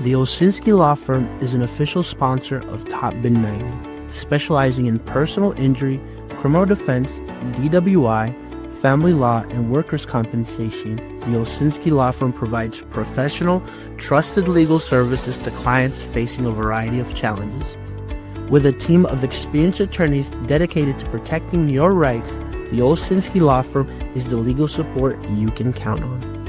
The Olsinski Law Firm is an official sponsor of Top Bin 90, specializing in personal injury, criminal defense, DWI, family law, and workers' compensation. The Olsinski Law Firm provides professional, trusted legal services to clients facing a variety of challenges. With a team of experienced attorneys dedicated to protecting your rights, the Olsinski Law Firm is the legal support you can count on.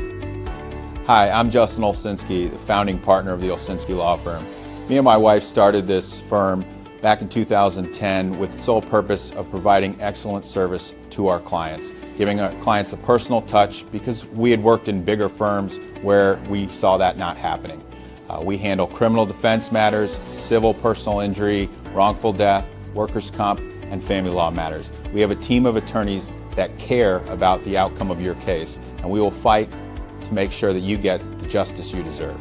Hi, I'm Justin Olsinski, the founding partner of the Olsinski Law Firm. Me and my wife started this firm back in 2010 with the sole purpose of providing excellent service to our clients, giving our clients a personal touch because we had worked in bigger firms where we saw that not happening. We handle criminal defense matters, civil personal injury, wrongful death, workers' comp, and family law matters. We have a team of attorneys that care about the outcome of your case, and we will fight to make sure that you get the justice you deserve.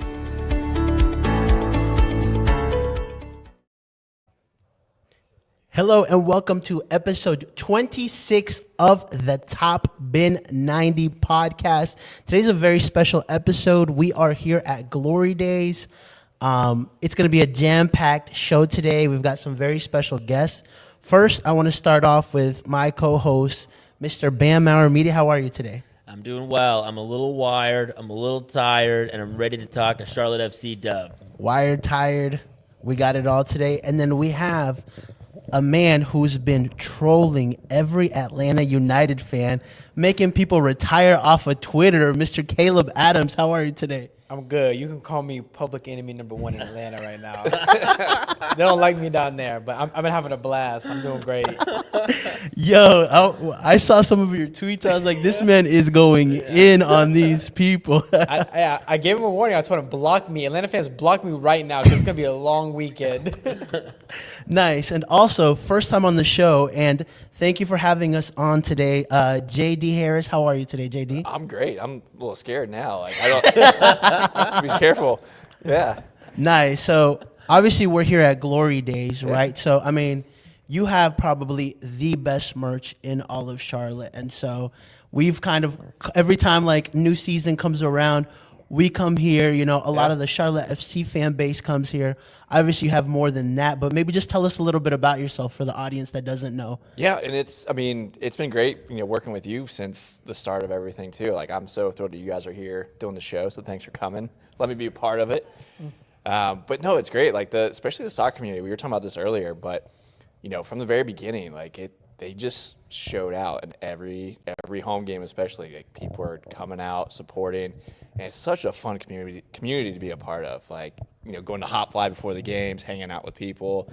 Hello and welcome to episode 26 of the Top Bin 90 podcast. Today's a very special episode. We are here at Glory Days. It's going to be a jam-packed show today. We've got some very special guests. First, I want to start off with my co-host, Mr. Bam Maurer Media. How are you today? I'm doing well. I'm a little wired, I'm a little tired, and I'm ready to talk a Charlotte FC dub. Wired, tired, we got it all today. And then we have a man who's been trolling every Atlanta United fan, making people retire off of Twitter, Mr. Caleb Adams. How are you today? I'm good. You can call me public enemy number one in Atlanta right now. They don't like me down there, but I've been having a blast. I'm doing great. Yo, I saw some of your tweets. I was like, this man is going in on these people. I gave him a warning. I told him, block me. Atlanta fans, block me right now because it's going to be a long weekend. Nice. And also, first time on the show, and thank you for having us on today. JD Harris, how are you today, JD? I'm great. I'm a little scared now. Like, I don't be careful. Yeah. Nice. So obviously we're here at Glory Days, right? So I mean, you have probably the best merch in all of Charlotte, and so we've kind of every time like new season comes around, we come here. You know, a lot of the Charlotte FC fan base comes here. Obviously, you have more than that, but maybe just tell us a little bit about yourself for the audience that doesn't know. Yeah, and it's been great, working with you since the start of everything too. Like, I'm so thrilled that you guys are here doing the show. So thanks for coming. Let me be a part of it. But no, it's great. Like especially the soccer community. We were talking about this earlier, but from the very beginning, they just showed out in every home game, especially. Like, people are coming out, supporting, and it's such a fun community to be a part of. Like, going to Hot Fly before the games, hanging out with people.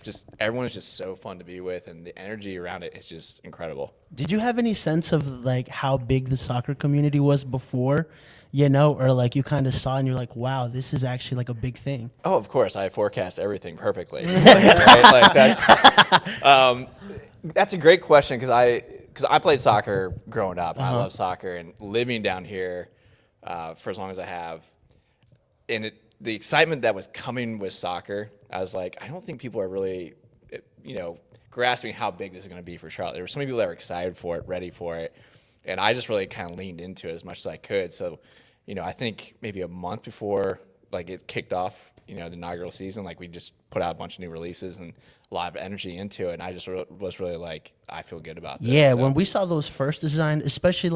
Just everyone is just so fun to be with, and the energy around it is just incredible. Did you have any sense of like how big the soccer community was before? Or like you kind of saw and you're like, wow, this is actually like a big thing. Oh, of course, I forecast everything perfectly. Right? That's a great question because I played soccer growing up. And I love soccer, and living down here for as long as I have, and the excitement that was coming with soccer, I was like, I don't think people are really, grasping how big this is going to be for Charlotte. There were so many people that were excited for it, ready for it, and I just really kind of leaned into it as much as I could. So, I think maybe a month before it kicked off, the inaugural season, we just put out a bunch of new releases and a lot of energy into it, and I just was really like, I feel good about this. Yeah, so. When we saw those first designs, especially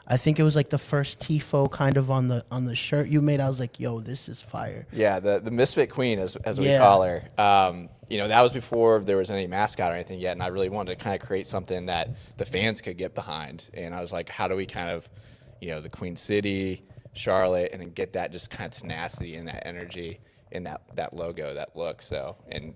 I think it was the first tifo kind of on the shirt you made, I was like, yo, this is fire. Yeah, the Misfit Queen, as we call her. That was before there was any mascot or anything yet, and I really wanted to kind of create something that the fans could get behind. And I was like, how do we kind of, the Queen City, Charlotte, and then get that just kind of tenacity and that energy in that logo, that look. So, and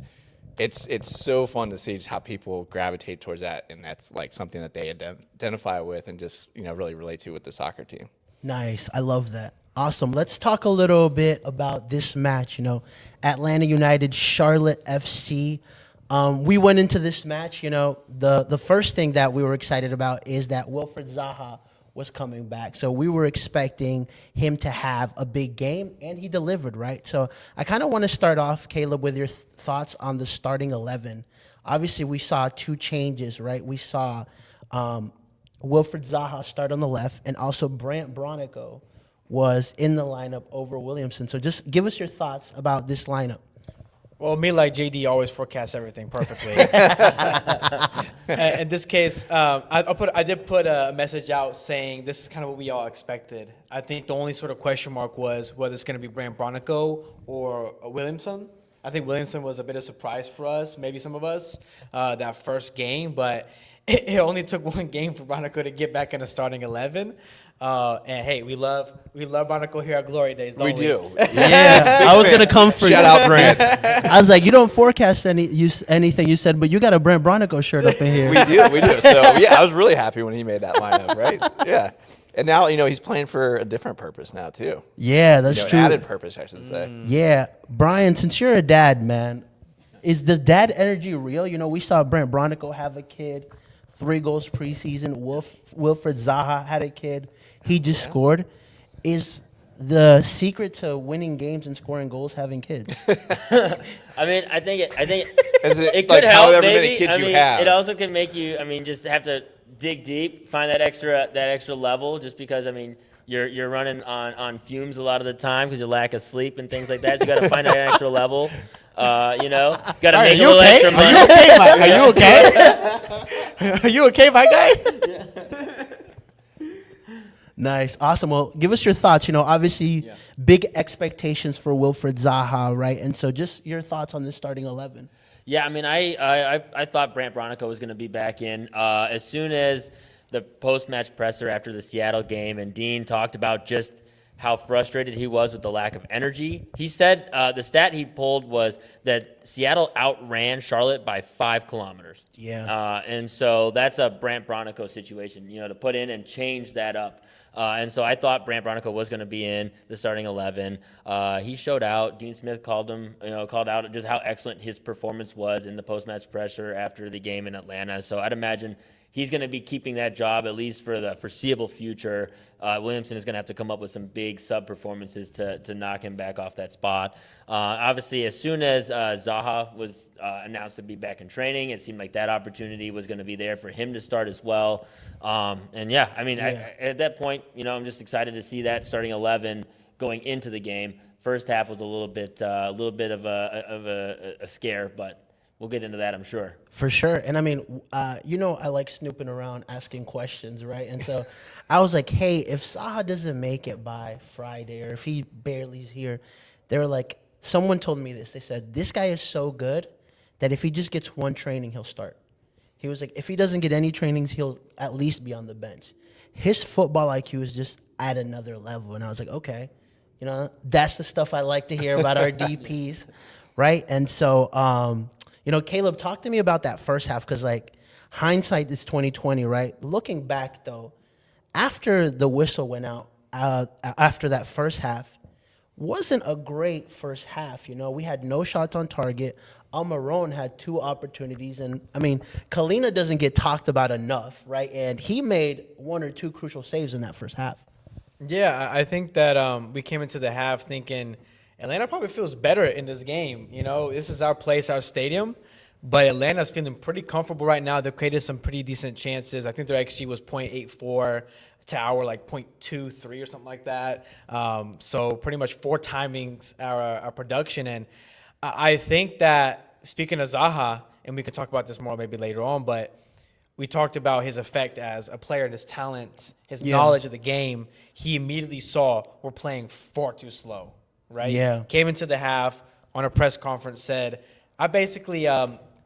it's so fun to see just how people gravitate towards that, and that's something that they identify with and just really relate to with the soccer team. Nice, I love that. Awesome. Let's talk a little bit about this match. Atlanta United, Charlotte FC. We went into this match. The first thing that we were excited about is that Wilfried Zaha was coming back. So we were expecting him to have a big game, and he delivered, right? So I kind of want to start off, Caleb, with your thoughts on the starting 11. Obviously, we saw two changes, right? We saw Wilfried Zaha start on the left, and also Brant Bronico was in the lineup over Williamson. So just give us your thoughts about this lineup. Well, me like JD always forecasts everything perfectly. In this case, I did put a message out saying this is kind of what we all expected. I think the only sort of question mark was whether it's going to be Brand Bronico or Williamson. I think Williamson was a bit of a surprise for us, maybe some of us, that first game, but it only took one game for Bronico to get back in the starting 11. And hey, we love Bronico here at Glory Days, don't we? We do. Yeah, I was gonna come for Shout you. out Brand. I was like, you don't forecast anything you said, but you got a Brent Bronico shirt up in here. We do. So yeah, I was really happy when he made that lineup, right? Yeah. And now, he's playing for a different purpose now too. Yeah, that's true. Added purpose, I should say. Yeah, Brian, since you're a dad, man, is the dad energy real? We saw Brent Bronico have a kid, 3 goals preseason. Wilfred Zaha had a kid. He just scored. Is the secret to winning games and scoring goals having kids? I mean, I think Is it it like could help. however Maybe many kids I mean, you have? it also could make you. I mean, just have to dig deep, find that extra level. Just because you're running on fumes a lot of the time because you lack of sleep and things like that. So you got to find that extra level. Got to make a little extra money. Are you okay? Are you okay, my guy? Nice. Awesome. Well, give us your thoughts. Obviously, big expectations for Wilfred Zaha, right? And so just your thoughts on this starting 11. Yeah, I mean, I thought Brant Bronico was going to be back in as soon as the post-match presser after the Seattle game, and Dean talked about just how frustrated he was with the lack of energy. He said the stat he pulled was that Seattle outran Charlotte by 5 kilometers. Yeah. And so that's a Brant Bronico situation, to put in and change that up. And so I thought Brant Bronico was going to be in the starting 11. He showed out. Dean Smith called out just how excellent his performance was in the post-match pressure after the game in Atlanta. So I'd imagine he's going to be keeping that job at least for the foreseeable future. Williamson is going to have to come up with some big sub-performances to knock him back off that spot. Obviously, as soon as Zaha was announced to be back in training, it seemed like that opportunity was going to be there for him to start as well. At that point, I'm just excited to see that starting 11 going into the game. First half was a little bit of a scare, but we'll get into that, I'm sure. For sure. And I mean, I like snooping around, asking questions, right? And so I was like, hey, if Zaha doesn't make it by Friday or if he barely is here, they were like, someone told me this. They said, this guy is so good that if he just gets one training, he'll start. He was like, if he doesn't get any trainings, he'll at least be on the bench. His football IQ is just at another level. And I was like, okay, that's the stuff I like to hear about our DPs, right? And so, Caleb, talk to me about that first half because, hindsight is 2020, right? Looking back, though, after the whistle went out, after that first half, wasn't a great first half. We had no shots on target. Almiron had 2 opportunities. And, Kalina doesn't get talked about enough, right? And he made 1 or 2 crucial saves in that first half. Yeah, I think that we came into the half thinking Atlanta probably feels better in this game. This is our place, our stadium. But Atlanta's feeling pretty comfortable right now. They've created some pretty decent chances. I think their XG was 0.84 to our 0.23 or something like that. So pretty much 4 timings our production. And I think that, speaking of Zaha, and we can talk about this more maybe later on, but we talked about his effect as a player and his talent, his knowledge of the game. He immediately saw we're playing far too slow, right? Yeah. Came into the half on a press conference, said, I basically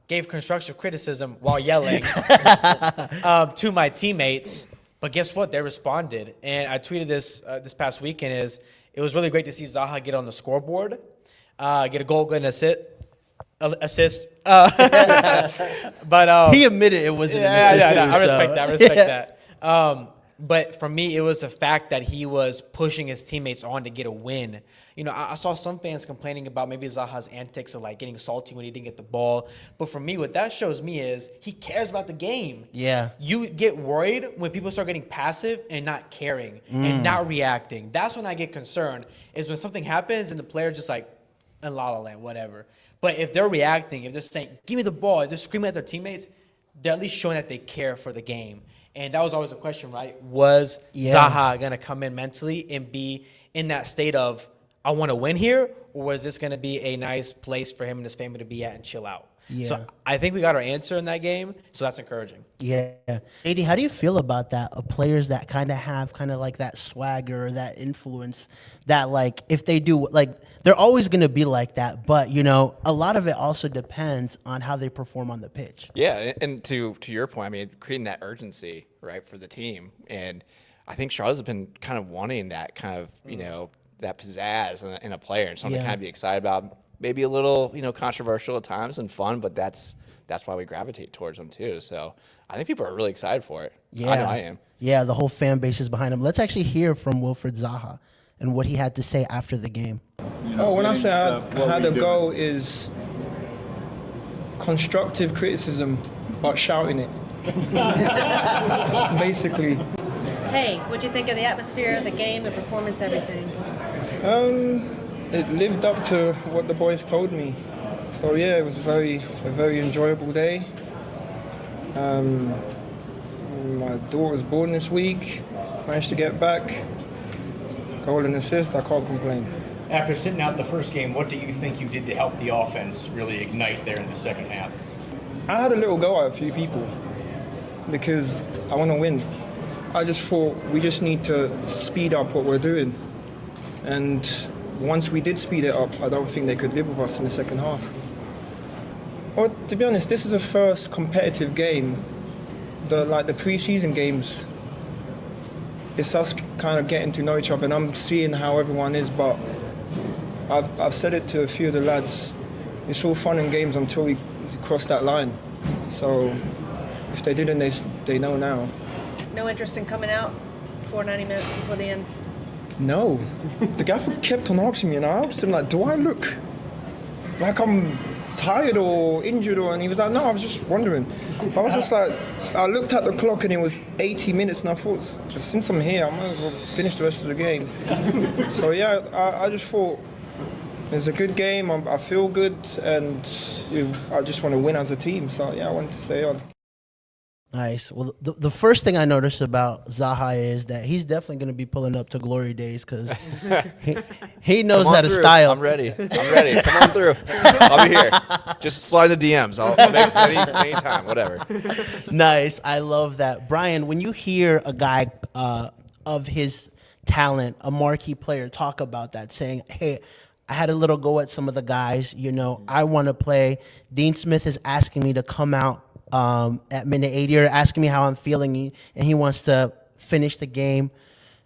gave constructive criticism while yelling to my teammates. But guess what? They responded. And I tweeted this past weekend it was really great to see Zaha get on the scoreboard, get a goal, get an assist. But He admitted it wasn't an assist. Yeah, I respect so. that. I respect that. But for me, it was the fact that he was pushing his teammates on to get a win. I saw some fans complaining about maybe Zaha's antics of getting salty when he didn't get the ball. But for me, what that shows me is he cares about the game. Yeah. You get worried when people start getting passive and not caring and not reacting. That's when I get concerned, is when something happens and the player's just in la la land, whatever. But if they're reacting, if they're saying, give me the ball, if they're screaming at their teammates, they're at least showing that they care for the game. And that was always a question, right? Was Zaha going to come in mentally and be in that state of, I want to win here, or was this going to be a nice place for him and his family to be at and chill out? Yeah. So I think we got our answer in that game, so that's encouraging. Yeah. AD, how do you feel about that? Of players that kind of have kind of like that swagger or that influence that, like, if they do, like, they're always going to be like that. But, you know, a lot of it also depends on how they perform on the pitch. Yeah, and to your point, I mean, creating that urgency, right, for the team. And I think Charlotte's been kind of wanting that kind of, you know, that pizzazz in a player and something to kind of be excited about. Maybe a little, you know, controversial at times and fun, but that's why we gravitate towards them too. So I think people are really excited for it. Yeah. I know I am. Yeah, the whole fan base is behind him. Let's actually hear from Wilfried Zaha and what he had to say after the game. When I say how the goal is constructive criticism, but shouting it. Basically. Hey, what'd you think of the atmosphere, the game, the performance, everything? It lived up to what the boys told me. So yeah, it was a very enjoyable day. My daughter was born this week. Managed to get back. Goal and assist, I can't complain. After sitting out the first game, what do you think you did to help the offense really ignite there in the second half? I had a little go at a few people because I want to win. I just thought we just need to speed up what we're doing. And once we did speed it up, I don't think they could live with us in the second half. Or to be honest, this is the first competitive game. The pre-season games, it's us kind of getting to know each other, and I'm seeing how everyone is. But I've said it to a few of the lads. It's all fun and games until we cross that line. So if they didn't, they know now. No interest in coming out before 90 minutes before the end? No. The gaffer kept on asking me, and I asked him, like, do I look like I'm tired or injured? And he was like, no, I was just wondering. I was just like, I looked at the clock and it was 80 minutes, and I thought, since I'm here, I might as well finish the rest of the game. So yeah, I just thought it's a good game. I feel good, and I just want to win as a team. So yeah, I wanted to stay on. Nice. Well, the first thing I noticed about Zaha is that he's definitely going to be pulling up to glory days because he knows how to style. I'm ready. Come on through. I'll be here. Just slide the DMs. I'll make any time, whatever. Nice. I love that. Brian, when you hear a guy of his talent, a marquee player, talk about that, saying, hey, I had a little go at some of the guys, you know, I want to play. Dean Smith is asking me to come out at minute 80 or asking me how I'm feeling, and he wants to finish the game.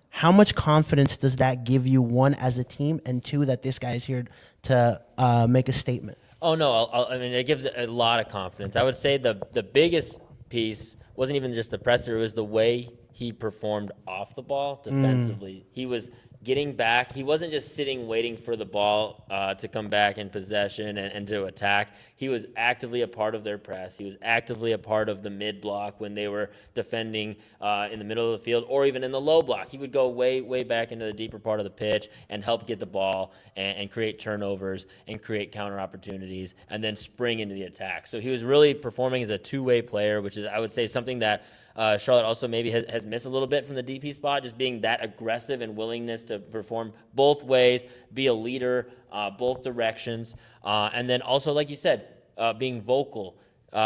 How much confidence does that give you, one, as a team, and two, that this guy is here to make a statement? Oh, no. I mean, it gives a lot of confidence. I would say the biggest piece wasn't even just the presser. It was the way he performed off the ball defensively. He was getting back. He wasn't just sitting waiting for the ball to come back in possession and to attack. He was actively a part of their press. He was actively a part of the mid block when they were defending in the middle of the field, or even in the low block. He would go way back into the deeper part of the pitch and help get the ball and create turnovers and create counter opportunities and then spring into the attack. So he was really performing as a two-way player, which is, I would say, something that Charlotte also maybe has missed a little bit from the DP spot, just being that aggressive and willingness to perform both ways, be a leader, both directions. And then also, like you said, being vocal,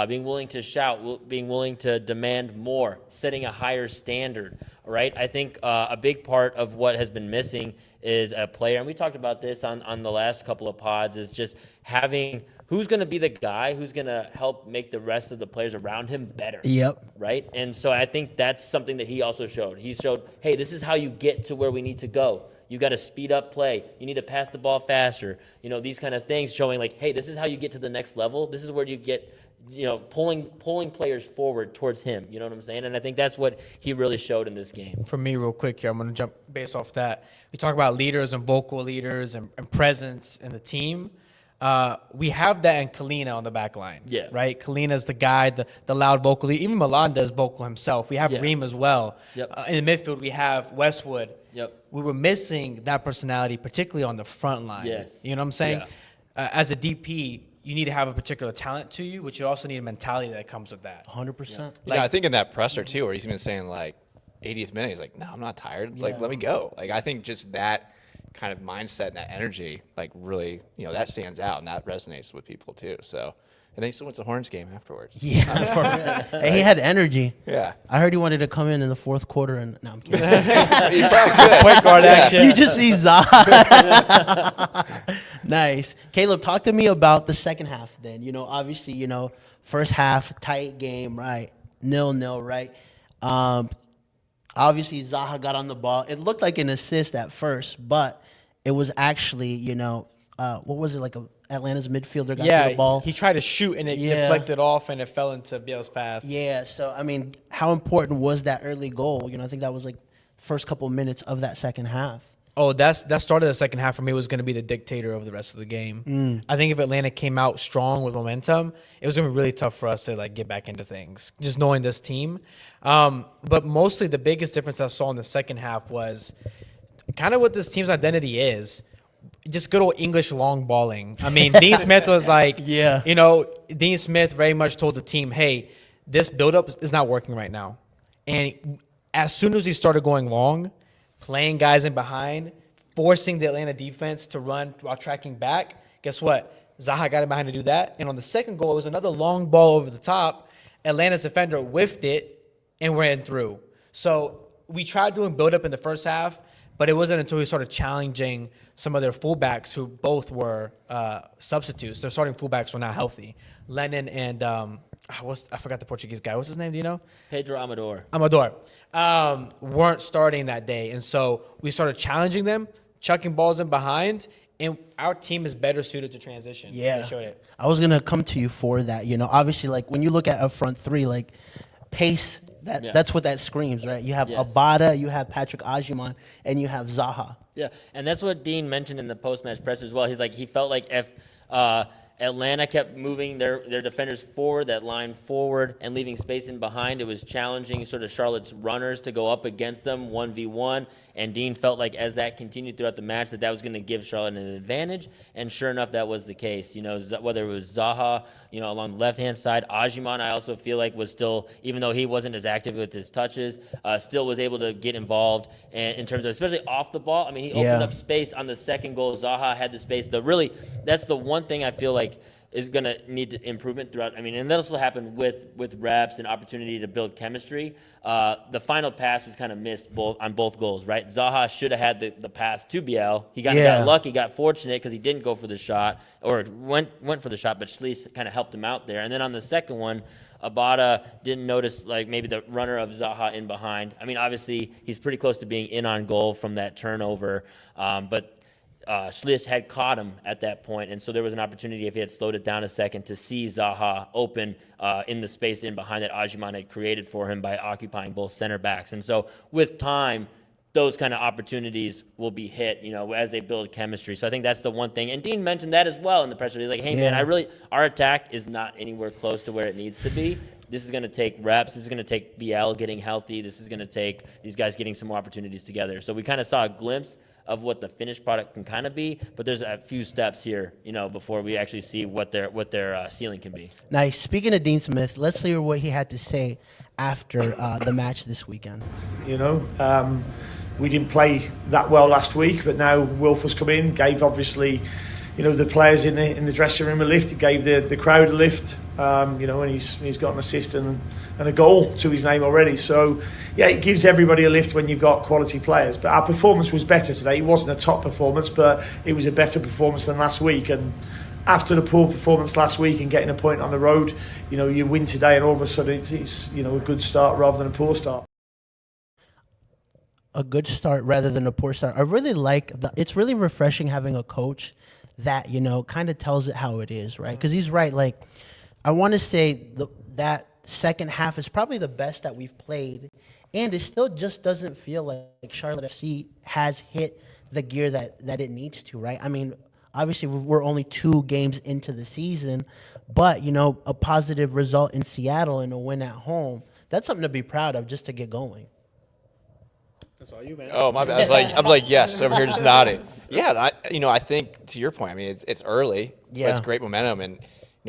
being willing to shout, being willing to demand more, setting a higher standard, right? I think a big part of what has been missing is a player, and we talked about this on the last couple of pods, is just having who's going to be the guy who's going to help make the rest of the players around him better. Yep. Right? And so I think that's something that he also showed. He showed, hey, this is how you get to where we need to go. You got to speed up play. You need to pass the ball faster. You know, these kind of things showing like, hey, this is how you get to the next level. This is where you get, you know, pulling players forward towards him. You know what I'm saying? And I think that's what he really showed in this game. For me, real quick here, I'm going to jump based off that. We talk about leaders and vocal leaders and presence in the team. We have that in Kalina on the back line. Yeah. Right? Kalina's the guy, the loud vocal. Even Milan does vocal himself. We have Reem as well. Yep. In the midfield, we have Westwood. Yep. We were missing that personality, particularly on the front line. Yes. You know what I'm saying? Yeah. As a DP, you need to have a particular talent to you, but you also need a mentality that comes with that. 100%. Yeah, I think in that presser too, where he's been saying like 80th minute, he's like, no, I'm not tired. Like, let me go. Like, I think just that kind of mindset and that energy, like really, that stands out and that resonates with people too. So, and then he still went to the Horns game afterwards. Yeah, for real. Hey, he had energy. Yeah. I heard he wanted to come in the fourth quarter, and no, I'm kidding. He probably could. Point guard action. You just see Zaha. Nice. Caleb, talk to me about the second half then. Obviously, first half, tight game, right? 0-0, right? Obviously, Zaha got on the ball. It looked like an assist at first, but it was actually, what was it, like Atlanta's midfielder got to the ball? He tried to shoot, and it deflected off, and it fell into Biel's path. Yeah, so, I mean, how important was that early goal? I think that was like first couple minutes of that second half. Oh, that started the second half for me was going to be the dictator of the rest of the game. I think if Atlanta came out strong with momentum, it was going to be really tough for us to get back into things, just knowing this team. But mostly the biggest difference I saw in the second half was kind of what this team's identity is. Just good old English long balling. I mean, Dean Smith was like, Dean Smith very much told the team, hey, this buildup is not working right now. And as soon as he started going long, playing guys in behind, forcing the Atlanta defense to run while tracking back, guess what? Zaha got in behind to do that. And on the second goal, it was another long ball over the top. Atlanta's defender whiffed it and ran through. So we tried doing build-up in the first half, but it wasn't until we started challenging some of their fullbacks who both were substitutes. Their starting fullbacks were not healthy. Lennon and I forgot the Portuguese guy. What's his name? Do you know? Pedro Amador. Weren't starting that day. And so we started challenging them, chucking balls in behind, and our team is better suited to transition. Yeah. They showed it. I was going to come to you for that. Obviously, like when you look at a front three, like pace, that's what that screams, right? You have Abada, you have Patrick Ajiman, and you have Zaha. Yeah, and that's what Dean mentioned in the post-match press as well. He's like, he felt like if Atlanta kept moving their defenders forward, that line forward, and leaving space in behind, it was challenging sort of Charlotte's runners to go up against them 1v1. And Dean felt like as that continued throughout the match that was going to give Charlotte an advantage. And sure enough, that was the case. Whether it was Zaha, along the left-hand side, Ajiman, I also feel like was still, even though he wasn't as active with his touches, still was able to get involved. And in terms of, especially off the ball, I mean, he opened up space on the second goal. Zaha had the space. That's the one thing I feel like is going to need improvement throughout. I mean, and that also happened with reps and opportunity to build chemistry. The final pass was kind of missed on both goals, right? Zaha should have had the pass to Biel. He got lucky, got fortunate because he didn't go for the shot or went for the shot, but Schlieff kind of helped him out there. And then on the second one, Abada didn't notice maybe the runner of Zaha in behind. I mean, obviously he's pretty close to being in on goal from that turnover, but Schlieff had caught him at that point, and so there was an opportunity if he had slowed it down a second to see Zaha open in the space in behind that Ajiman had created for him by occupying both center backs. And so with time, those kind of opportunities will be hit, as they build chemistry. So I think that's the one thing. And Dean mentioned that as well in the press release. He's like, hey, man, our attack is not anywhere close to where it needs to be. This is going to take reps. This is going to take BL getting healthy. This is going to take these guys getting some more opportunities together. So we kind of saw a glimpse of what the finished product can kind of be, but there's a few steps here, before we actually see what their ceiling can be. Nice. Speaking of Dean Smith, let's hear what he had to say after the match this weekend. We didn't play that well last week, but now Wilf has come in, gave obviously, the players in the dressing room a lift. He gave the crowd a lift, and he's got an assist and a goal to his name already. So, yeah, it gives everybody a lift when you've got quality players. But our performance was better today. It wasn't a top performance, but it was a better performance than last week. And after the poor performance last week and getting a point on the road, you win today, and all of a sudden it's a good start rather than a poor start. A good start rather than a poor start. I really like it's really refreshing having a coach that, kind of tells it how it is, right? Because he's right. Like, I want to say that second half is probably the best that we've played, and it still just doesn't feel like Charlotte FC has hit the gear that it needs to, right? I mean, obviously we're only 2 games into the season, but, a positive result in Seattle and a win at home, that's something to be proud of just to get going. That's all you, man. Oh, my bad. I was like, yes, over here just nodding. Yeah, I think to your point, I mean, it's early. Yeah. But it's great momentum. And,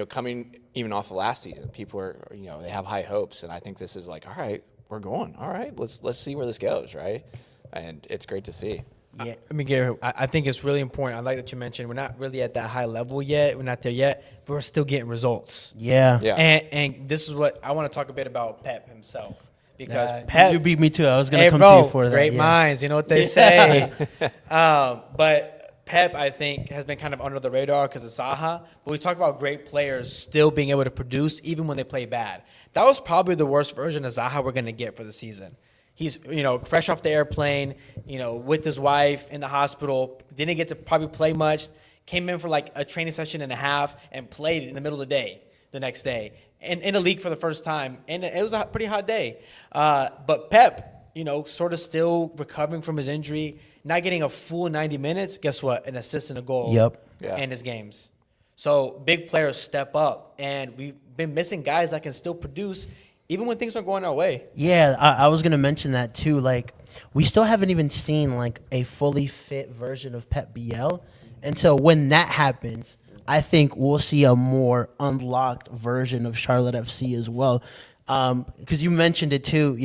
coming even off the last season, people are, they have high hopes. And I think this is like, all right, we're going. All right, let's see where this goes, right? And it's great to see. Yeah. I mean, Gary, I think it's really important. I like that you mentioned we're not really at that high level yet. We're not there yet, but we're still getting results. Yeah. Yeah. And this is what I want to talk a bit about Pep himself. Because Pep, you beat me too. I was going to come bro, to you for that. great yeah. minds, you know what they say. But Pep, I think, has been kind of under the radar because of Zaha. But we talk about great players still being able to produce even when they play bad. That was probably the worst version of Zaha we're going to get for the season. He's, fresh off the airplane, with his wife in the hospital, didn't get to probably play much, came in for like a training session and a half and played in the middle of the day the next day. In the league for the first time, and it was a pretty hot day. But Pep, sort of still recovering from his injury, not getting a full 90 minutes. Guess what? An assist and a goal in his games. So big players step up, and we've been missing guys that can still produce even when things aren't going our way. Yeah, I was going to mention that too. Like, we still haven't even seen like a fully fit version of Pep BL. And so when that happens, I think we'll see a more unlocked version of Charlotte FC as well. Because you mentioned it too,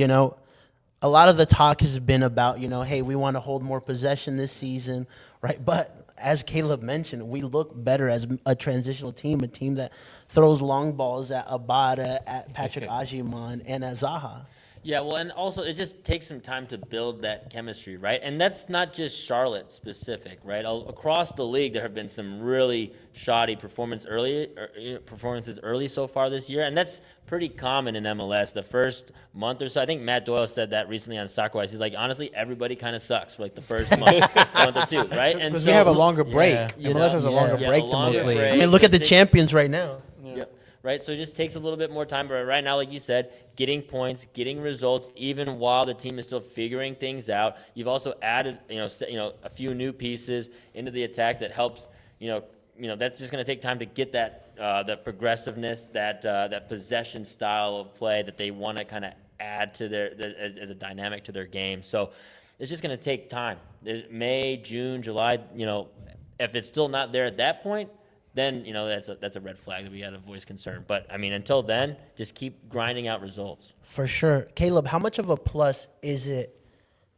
a lot of the talk has been about, hey, we want to hold more possession this season, right? But as Caleb mentioned, we look better as a transitional team, a team that throws long balls at Abada, at Patrick Agiman, and at Zaha. Yeah, well, and also it just takes some time to build that chemistry, right? And that's not just Charlotte specific, right? Across the league, there have been some really shoddy performances early so far this year, and that's pretty common in MLS. The first month or so, I think Matt Doyle said that recently on SoccerWise. He's like, honestly, everybody kind of sucks for like the first month or two, right? And because so we have a longer break. Yeah. MLS has a longer break than most longer leagues. break. I mean, look at the champions right now. Yep. Right, so it just takes a little bit more time. But right now, like you said, getting points, getting results, even while the team is still figuring things out. You've also added, a few new pieces into the attack that helps. That's just going to take time to get that the progressiveness, that possession style of play that they want to kind of add to as a dynamic to their game. So it's just going to take time. May, June, July. If it's still not there at that point, then that's a red flag that we got to voice concern. But I mean, until then, just keep grinding out results. For sure. Caleb, how much of a plus is it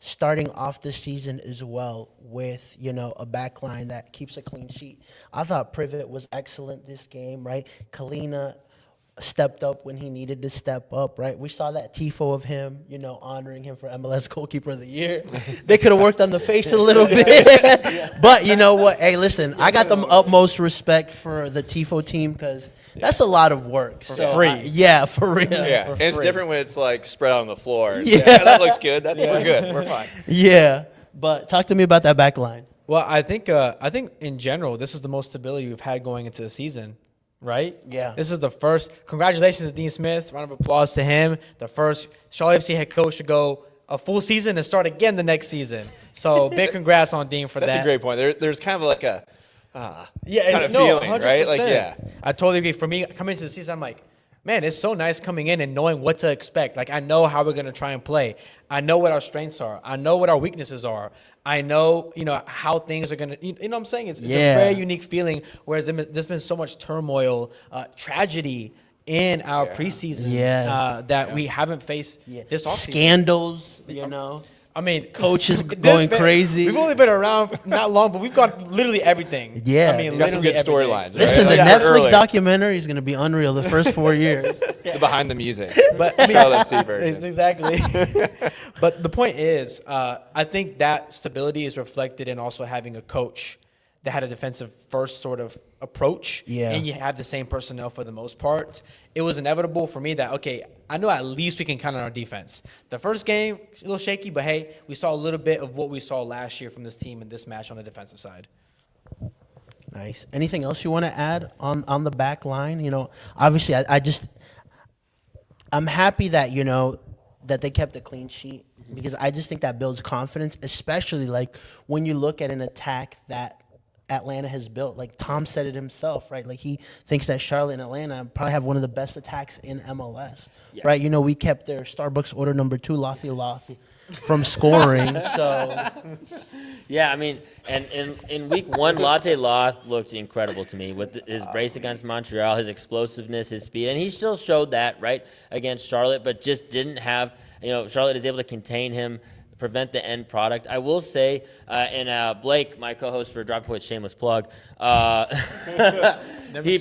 starting off the season as well with, a back line that keeps a clean sheet? I thought Privet was excellent this game, right? Kalina stepped up when he needed to step up, right? We saw that tifo of him, honoring him for MLS Goalkeeper of the Year. They could have worked on the face a little bit. But you know what? Hey, listen, I got the utmost respect for the tifo team because that's a lot of work. For free. Yeah, for real. Yeah, for and it's free. different when it's like spread on the floor. Yeah. That looks good. We're good. We're fine. Yeah, but talk to me about that back line. Well, I think in general, this is the most stability we've had going into the season. Right? Yeah. This is the first. Congratulations to Dean Smith. Round of applause to him. The first Charlotte FC head coach should go a full season and start again the next season. So big congrats on Dean for that. That's a great point. There's kind of like a kind of no, feeling, 100%. right? Like, yeah. I totally agree. For me, coming into the season, I'm like, man, it's so nice coming in and knowing what to expect. Like, I know how we're going to try and play. I know what our strengths are. I know what our weaknesses are. I know, how things are going to, you know what I'm saying? It's a very unique feeling, whereas there's been so much turmoil, tragedy in our preseasons that we haven't faced this offseason. Scandals, I mean, coaches going crazy. We've only been around not long, but we've got literally everything. Yeah. I mean, We've got some good literally storylines. everything. Listen, Right? the Like Netflix early. documentary is going to be unreal the first 4 years. The behind the music. But I mean, Charlotte FC version. exactly. But the point is, I think that stability is reflected in also having a coach that had a defensive first sort of approach. Yeah. And you have the same personnel for the most part. It was inevitable for me that, okay, I know at least we can count on our defense. The first game, a little shaky, but hey, we saw a little bit of what we saw last year from this team in this match on the defensive side. Nice. Anything else you want to add on the back line? Obviously, I'm happy that, that they kept a clean sheet because I just think that builds confidence, especially like when you look at an attack that Atlanta has built. Like Tom said it himself, right? Like he thinks that Charlotte and Atlanta probably have one of the best attacks in MLS, right? We kept their Starbucks order number 2, Lothy Loth. from scoring. So Yeah, I mean, and in week one, Latte Loth looked incredible to me with his brace against Montreal, his explosiveness, his speed, and he still showed that, right, against Charlotte, but just didn't have, Charlotte is able to contain him, prevent the end product. I will say, and Blake, my co-host for Drop Point, shameless plug, he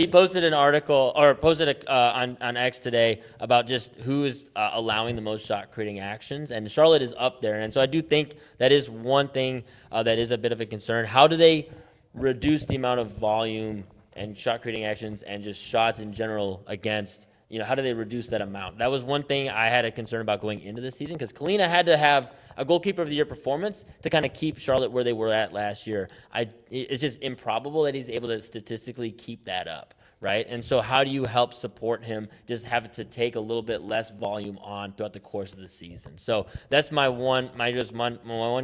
posted an article or posted on X today about just who is allowing the most shot creating actions, and Charlotte is up there. And so I do think that is one thing that is a bit of a concern. How do they reduce the amount of volume and shot creating actions and just shots in general against? How do they reduce that amount? That was one thing I had a concern about going into the season because Kalina had to have a goalkeeper of the year performance to kind of keep Charlotte where they were at last year. It's just improbable that he's able to statistically keep that up, right? And so how do you help support him just have to take a little bit less volume on throughout the course of the season? So that's my one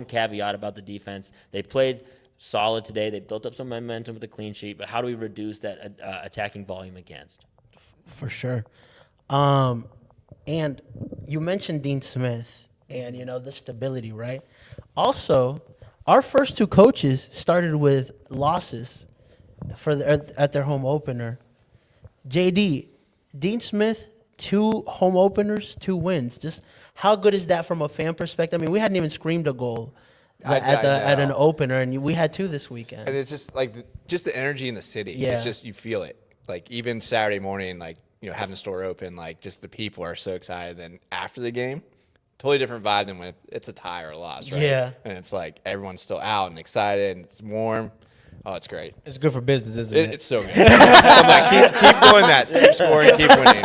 caveat about the defense. They played solid today. They built up some momentum with a clean sheet, but how do we reduce that attacking volume against? for sure. And you mentioned Dean Smith and, the stability, right? Also, our first two coaches started with losses at their home opener. JD, Dean Smith, 2 home openers, 2 wins. Just how good is that from a fan perspective? I mean, we hadn't even screamed a goal at an opener, and we had 2 this weekend. And it's just like just the energy in the city. Yeah. It's just you feel it. Like even Saturday morning, having the store open, just the people are so excited. Then after the game, totally different vibe than when it's a tie or a loss, right? Yeah. And it's like everyone's still out and excited and it's warm. Oh, it's great. It's good for business, isn't it? It's so good. I'm like, keep doing that. Keep scoring, keep winning,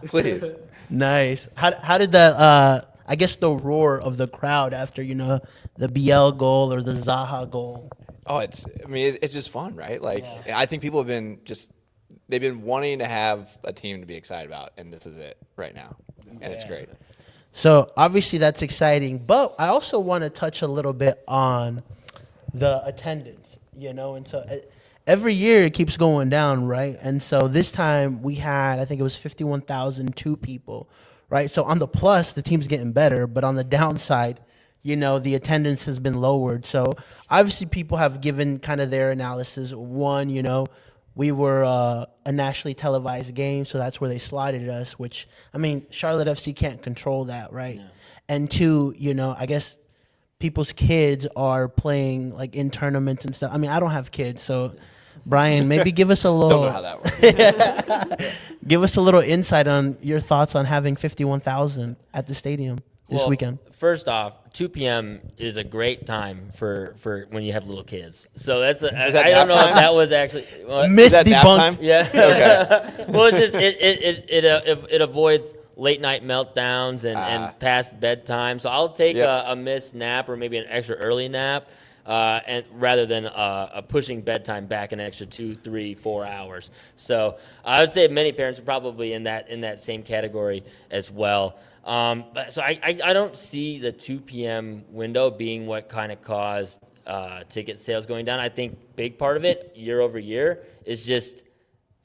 please. Nice. How did the I guess the roar of the crowd after the BL goal or the Zaha goal? Oh, it's just fun, right? I think people have they've been wanting to have a team to be excited about, and this is it right now, and it's great. So obviously that's exciting, but I also want to touch a little bit on the attendance, and so every year it keeps going down, right? And so this time we had, I think it was 51,002 people, right? So on the plus, the team's getting better, but on the downside, the attendance has been lowered. So obviously people have given kind of their analysis. One, we were a nationally televised game, so that's where they slotted us, which, Charlotte FC can't control that, right? No. And 2, I guess people's kids are playing, in tournaments and stuff. I don't have kids, so, Brian, maybe give us a little... Don't know how that works. Give us a little insight on your thoughts on having 51,000 at the stadium this weekend. First off, 2 p.m. is a great time for when you have little kids. So I don't know if that was actually myth debunked. Yeah. Okay. Well, it's just it avoids late night meltdowns and past bedtime. So I'll take a missed nap or maybe an extra early nap, and rather than pushing bedtime back an extra 2, 3, 4 hours. So I would say many parents are probably in that same category as well. So I don't see the 2 p.m. window being what kind of caused ticket sales going down. I think big part of it year over year is just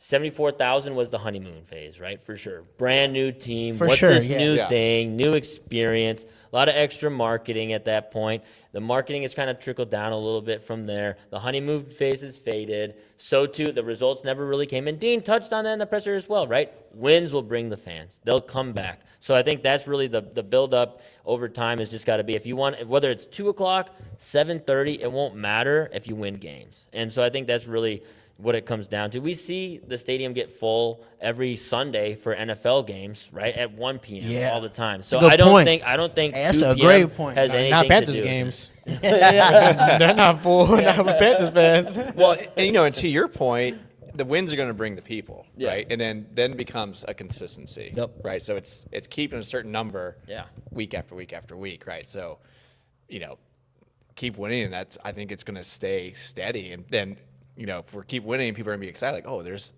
74,000 was the honeymoon phase, right? For sure. Brand new team. What's this new thing? New experience. A lot of extra marketing at that point. The marketing has kind of trickled down a little bit from there. The honeymoon phase has faded. So too, the results never really came in. Dean touched on that in the presser as well, right? Wins will bring the fans. They'll come back. So I think that's really the build-up over time has just got to be, if you want, whether it's 2 o'clock, 7:30, it won't matter if you win games. And so I think that's really what it comes down to. We see the stadium get full every Sunday for NFL games, right, at 1 p.m. all the time. So I don't think that's 2 a p.m. great point. has anything Not Panthers to do games. They're not full. Not with Panthers fans. Well, and to your point, the wins are going to bring the people, right? And then becomes a consistency, right? So it's keeping a certain number, week after week after week, right? So, keep winning, and I think it's going to stay steady, and then. If we keep winning, people are going to be excited. There's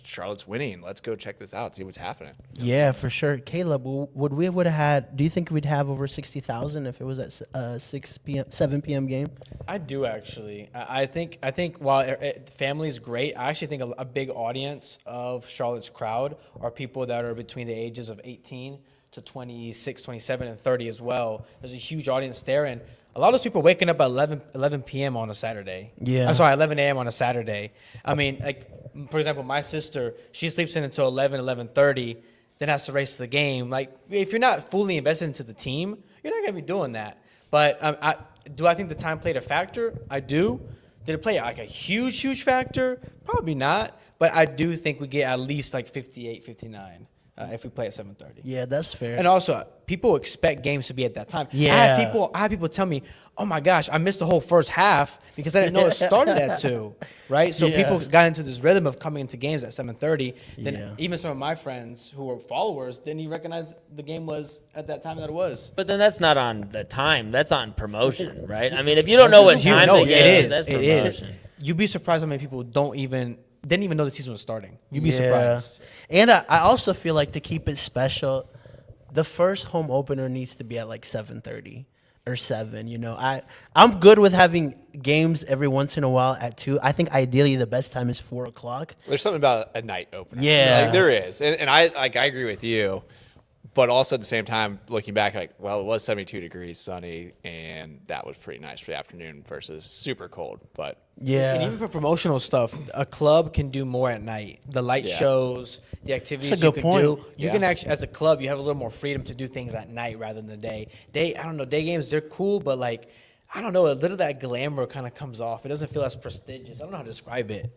Charlotte's winning. Let's go check this out, see what's happening. Yeah, for sure. Caleb, do you think we'd have over 60,000 if it was at 7 p.m. game? I do, actually. I think while family is great, I actually think a big audience of Charlotte's crowd are people that are between the ages of 18 to 26, 27, and 30 as well. There's a huge audience there, and a lot of those people are waking up at 11 p.m. on a Saturday. Yeah. I'm sorry, 11 a.m. on a Saturday. I mean, like, for example, my sister, she sleeps in until 11:30, then has to race to the game. Like, if you're not fully invested into the team, you're not going to be doing that. But I think the time played a factor? I do. Did it play like a huge factor? Probably not. But I do think we get at least like 58, 59 if we play at 7:30. Yeah, that's fair. And also, people expect games to be at that time. Yeah. I had people tell me, "Oh my gosh, I missed the whole first half because I didn't know it started at 2." Right? So people got into this rhythm of coming into games at 7:30. Then even some of my friends who were followers didn't even recognize the game was at that time that it was. But then that's not on the time. That's on promotion, right? I mean, if you don't know what time the game is, that's promotion. You'd be surprised how many people didn't even know the season was starting. You'd be surprised. And I also feel like to keep it special, the first home opener needs to be at like 7:30 or 7. You know, I'm good with having games every once in a while at 2. I think ideally the best time is 4 o'clock. There's something about a night opener. Yeah. Like, there is. And I agree with you. But also at the same time, looking back, like, well, it was 72 degrees, sunny, and that was pretty nice for the afternoon versus super cold. But Yeah. And even for promotional stuff, a club can do more at night. The light shows, the activities That's a you good can point. do. You can actually, as a club, you have a little more freedom to do things at night rather than the day. I don't know, day games, they're cool, but like, I don't know, a little of that glamour kind of comes off. It doesn't feel as prestigious. I don't know how to describe it.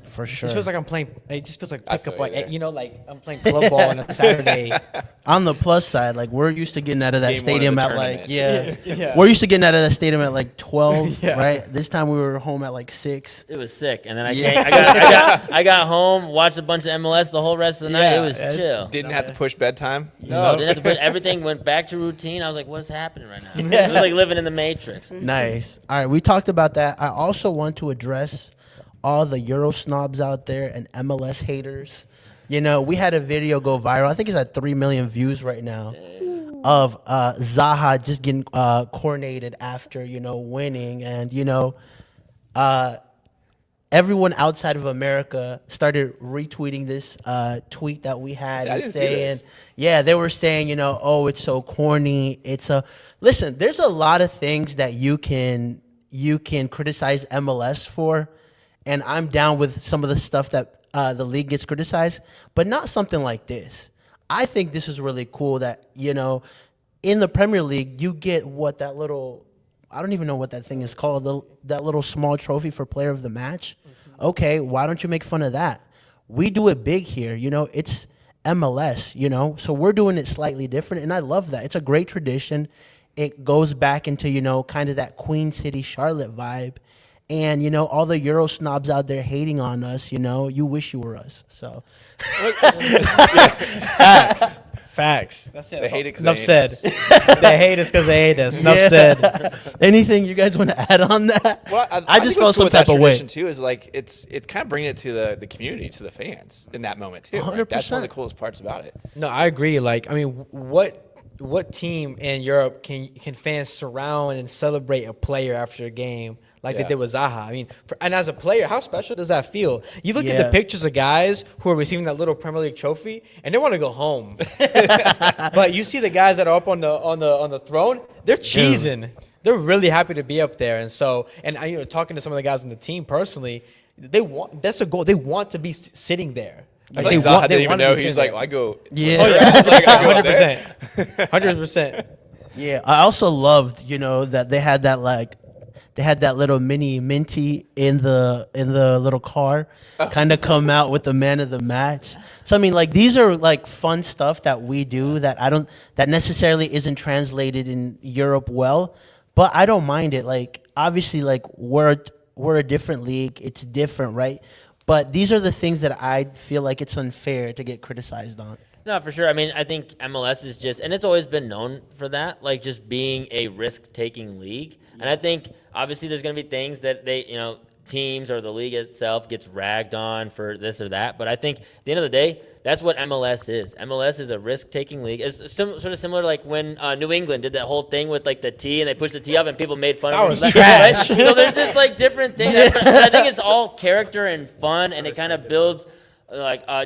For It sure. just feels like I'm playing. It just feels like I pickup, feel you like there. you know, like I'm playing club ball on a Saturday. On the plus side, like we're used to getting out of that Game 1 of stadium the at like tournament. Yeah. we're used to getting out of that stadium at like 12, Yeah. right? This time we were home at like 6. It was sick, and then Yeah. I got home, watched a bunch of MLS the whole rest of the night. Yeah, It was it's- chill. didn't have to push bedtime. No, didn't have to put everything. Went back to routine. I was like, "What's happening right now?" It was like living in the Matrix. Nice. All right, we talked about that. I also want to address all the Euro snobs out there and MLS haters. You know, we had a video go viral. I think it's at 3 million views right now of Zaha just getting coronated after, you know, winning. And, you know, everyone outside of America started retweeting this tweet that we had See, I and didn't see saying, this. yeah, they were saying, you know, oh, it's so corny. Listen, there's a lot of things that you can criticize MLS for. And I'm down with some of the stuff that the league gets criticized, but not something like this. I think this is really cool that, you know, in the Premier League, you get that little, I don't even know what that thing is called, that little small trophy for player of the match. Mm-hmm. Okay, why don't you make fun of that? We do it big here, you know, it's MLS, you know, so we're doing it slightly different, and I love that. It's a great tradition. It goes back into, you know, kind of that Queen City, Charlotte vibe. And, you know, all the Euro snobs out there hating on us, you know, you wish you were us. So, Facts. That's it. They hate it 'cause Enough they said. hate They hate us because they hate us. Enough Yeah. said. anything you guys want to add on that? Well, I just think felt what's some cool with that type of way. tradition, too, is like it's kind of bringing it to the community, to the fans in that moment too. Right? That's one of the 100%. coolest parts about it. No, I agree. Like, I mean, what team in Europe can fans surround and celebrate a player after a game like they Yeah. did with Zaha? I mean, and as a player, how special does that feel? You look at Yeah. the pictures of guys who are receiving that little Premier League trophy, and they want to go home. But you see the guys that are up on the throne, they're cheesing. They're really happy to be up there, and so you know, talking to some of the guys on the team personally, that's a goal. They want to be sitting there. I think Zaha didn't even know. He was like, well, I go. Yeah. Oh yeah, Like, I go up there. 100%. Yeah, I also loved, you know, that they had that little mini Minty in the little car kind of come out with the man of the match. So I mean, like, these are like fun stuff that we do that that necessarily isn't translated in Europe well, but I don't mind it. Like, obviously, like we're a different league, it's different, right? But these are the things that I feel like it's unfair to get criticized on. No, for sure. I mean, I think MLS is just, and it's always been known for that, like just being a risk-taking league. And I think obviously there's going to be things that teams or the league itself gets ragged on for this or that. But I think at the end of the day, that's what MLS is. MLS is a risk-taking league. It's sort of similar to like when New England did that whole thing with like the tee, and they pushed the tee up, and people made fun of it. That was trash. So there's just like different things. But I think it's all character and fun, and it kind of builds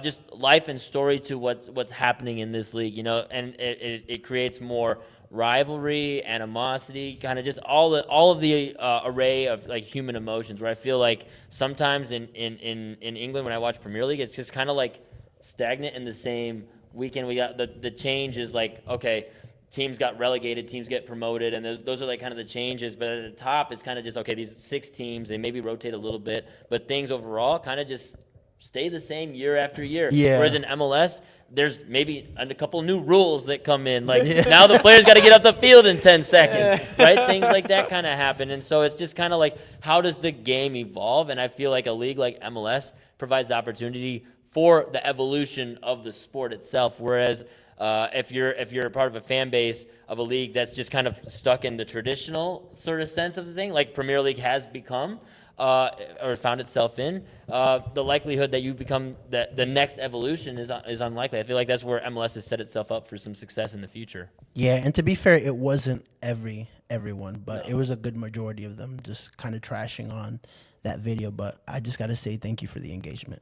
just life and story to what's happening in this league, and it creates more rivalry, animosity, kind of just all of the array of like human emotions. Where I feel like sometimes in England when I watch Premier League, it's just kind of like stagnant in the same weekend. We got the change is like, okay, teams got relegated, teams get promoted, and those are like kind of the changes. But at the top, it's kind of just, okay, these 6 teams, they maybe rotate a little bit, but things overall kind of just stay the same year after year. Yeah. Whereas in MLS, there's maybe a couple new rules that come in. Like now the players got to get off the field in 10 seconds, right? Things like that kind of happen. And so it's just kind of like, how does the game evolve? And I feel like a league like MLS provides the opportunity for the evolution of the sport itself. Whereas if you're a part of a fan base of a league that's just kind of stuck in the traditional sort of sense of the thing, like Premier League has become, or found itself in, the likelihood that you become the next evolution is unlikely. I feel like that's where MLS has set itself up for some success in the future. Yeah, and to be fair, it wasn't everyone, but it was a good majority of them just kind of trashing on that video. But I just got to say thank you for the engagement.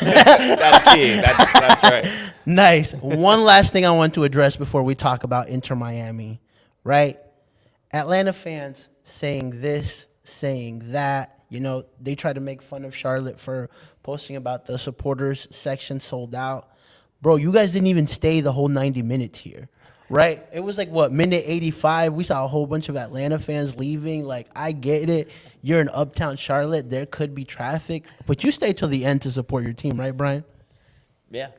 That's key. That's right. Nice. One last thing I want to address before we talk about Inter Miami, right? Atlanta fans saying this, saying that. They tried to make fun of Charlotte for posting about the supporters section sold out. Bro, you guys didn't even stay the whole 90 minutes here, right? It was like, minute 85? We saw a whole bunch of Atlanta fans leaving. Like, I get it. You're in uptown Charlotte. There could be traffic. But you stay till the end to support your team, right, Brian? Yeah.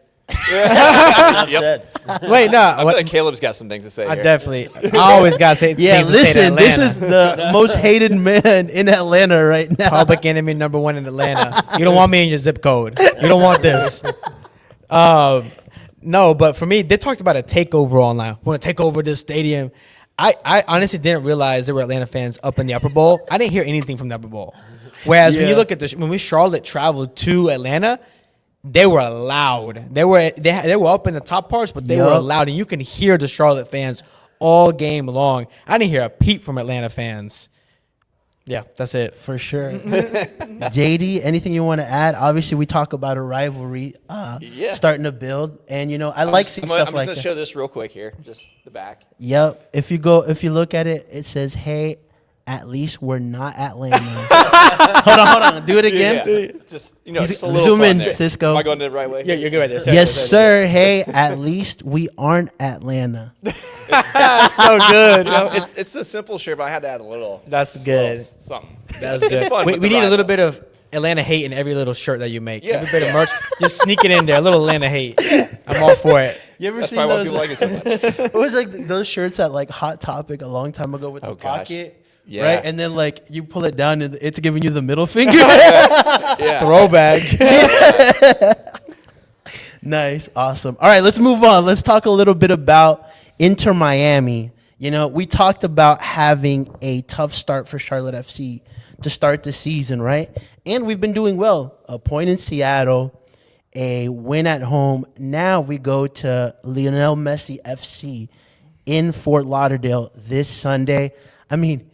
Yep. Wait, no. I feel like Caleb's got some things to say I here. definitely. I always got to say Yeah, things to say to listen, this Atlanta. is the most hated man in Atlanta right now. Public enemy number 1 in Atlanta. You don't want me in your zip code. You don't want this. No, but for me, they talked about a takeover online. Want to take over this stadium. I honestly didn't realize there were Atlanta fans up in the Upper Bowl. I didn't hear anything from the Upper Bowl. Whereas when you look at when Charlotte traveled to Atlanta, they were loud. They were up in the top parts, but they were loud, and you can hear the Charlotte fans all game long. I didn't hear a peep from Atlanta fans. Yeah, that's it. For sure. JD, anything you want to add? Obviously, we talk about a rivalry starting to build, and I like seeing stuff like that. I'm just gonna show this real quick here, just the back. Yep. If you look at it, it says, "Hey, at least we're not Atlanta." Hold on. Do it again. Yeah. Just just a little zoom fun in, there. Cisco. Am I going the right way? Yeah, you're good right there. Yes, sir. Hey, at least we aren't Atlanta. So good. It's a simple shirt, but I had to add a little. That's just good. a little something. That's good. It's fun We with the need a little rival. bit of Atlanta hate in every little shirt that you make. Yeah. Every bit of merch. Just sneak it in there. A little Atlanta hate. I'm all for it. You ever That's seen probably why those? people like it so much. It was like those shirts at like Hot Topic a long time ago with the Oh, gosh. pocket. Yeah. Right? And then like you pull it down and it's giving you the middle finger. Yeah. Throwback. Nice. Awesome. All right, let's move on. Let's talk a little bit about Inter Miami. We talked about having a tough start for Charlotte FC to start the season, right? And we've been doing well. A point in Seattle, a win at home. Now we go to Lionel Messi FC in Fort Lauderdale this Sunday. I mean,